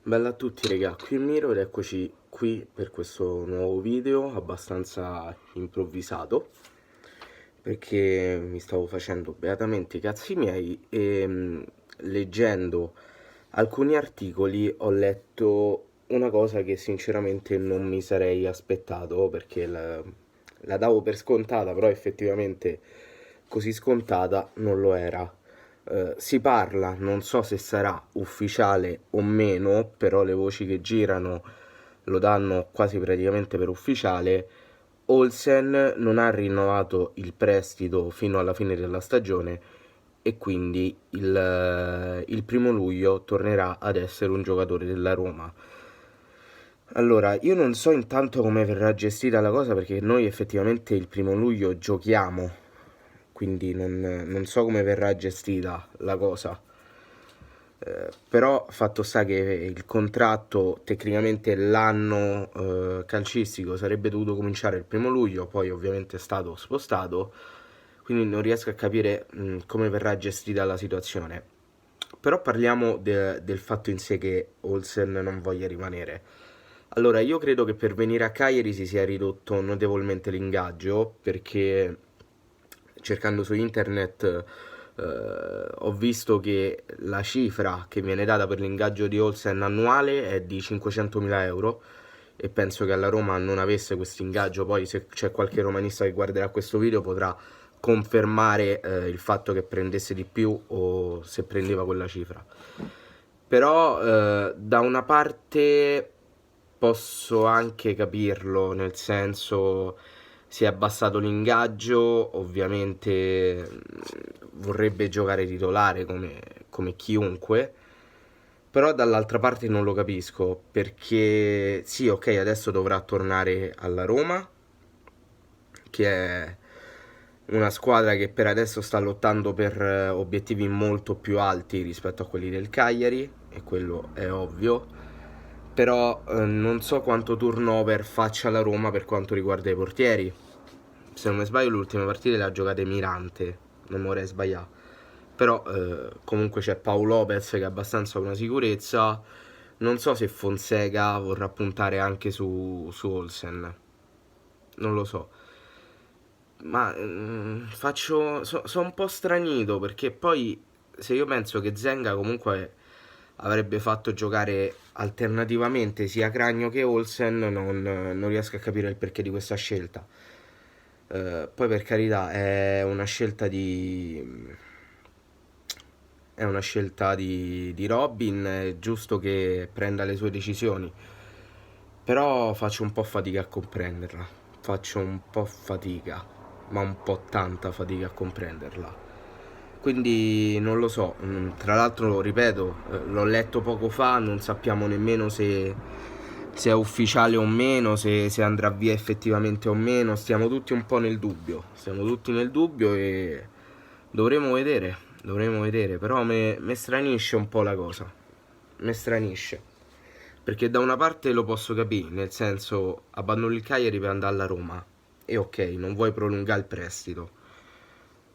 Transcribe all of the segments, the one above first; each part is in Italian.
Bella a tutti raga, qui Miro ed eccoci qui per questo nuovo video abbastanza improvvisato perché mi stavo facendo beatamente i cazzi miei e leggendo alcuni articoli ho letto una cosa che sinceramente non mi sarei aspettato perché la davo per scontata, però effettivamente così scontata non lo era. Si parla, non so se sarà ufficiale o meno, però le voci che girano lo danno quasi praticamente per ufficiale. Olsen non ha rinnovato il prestito fino alla fine della stagione e quindi il primo luglio tornerà ad essere un giocatore della Roma. Allora, io non so intanto come verrà gestita la cosa perché noi effettivamente il primo luglio giochiamo, quindi non so come verrà gestita la cosa. Però fatto sta che il contratto, tecnicamente l'anno calcistico sarebbe dovuto cominciare il primo luglio, poi ovviamente è stato spostato, quindi non riesco a capire come verrà gestita la situazione. Però parliamo del fatto in sé che Olsen non voglia rimanere. Allora, io credo che per venire a Cagliari si sia ridotto notevolmente l'ingaggio, perché cercando su internet ho visto che la cifra che viene data per l'ingaggio di Olsen annuale è di 500.000 euro e penso che alla Roma non avesse questo ingaggio. Poi se c'è qualche romanista che guarderà questo video potrà confermare il fatto che prendesse di più o se prendeva quella cifra. Però da una parte posso anche capirlo, nel senso si è abbassato l'ingaggio, ovviamente vorrebbe giocare titolare come chiunque, però dall'altra parte non lo capisco, perché sì, ok, adesso dovrà tornare alla Roma, che è una squadra che per adesso sta lottando per obiettivi molto più alti rispetto a quelli del Cagliari, e quello è ovvio. Però non so quanto turnover faccia la Roma per quanto riguarda i portieri. Se non mi sbaglio l'ultima partita l'ha giocata Mirante, non mi vorrei sbagliare. Però comunque c'è Paolo Lopez che è abbastanza una sicurezza. Non so se Fonseca vorrà puntare anche su Olsen, non lo so. Ma sono un po' stranito perché poi se io penso che Zenga comunque avrebbe fatto giocare alternativamente sia Cragno che Olsen, non riesco a capire il perché di questa scelta. Poi per carità è una scelta di Robin, è giusto che prenda le sue decisioni, però faccio un po' fatica a comprenderla, faccio un po' fatica, ma un po' tanta fatica a comprenderla. Quindi non lo so, tra l'altro lo ripeto, l'ho letto poco fa, non sappiamo nemmeno se è ufficiale o meno, se andrà via effettivamente o meno, stiamo tutti un po' nel dubbio, stiamo tutti nel dubbio e dovremo vedere, però mi stranisce un po' la cosa, mi stranisce, perché da una parte lo posso capire, nel senso abbandoni il Cagliari per andare alla Roma, e ok, non vuoi prolungare il prestito,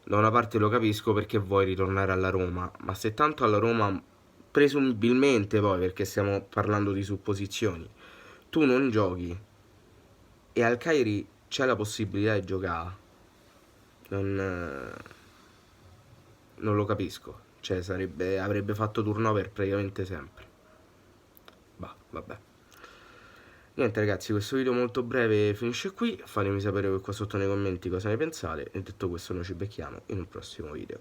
da una parte lo capisco perché vuoi ritornare alla Roma, ma se tanto alla Roma, presumibilmente poi, perché stiamo parlando di supposizioni, tu non giochi e al Cagliari c'è la possibilità di giocare, non, non lo capisco. Cioè, avrebbe fatto turnover praticamente sempre. Bah, vabbè. Niente ragazzi, questo video molto breve finisce qui. Fatemi sapere qua sotto nei commenti cosa ne pensate. E detto questo, noi ci becchiamo in un prossimo video.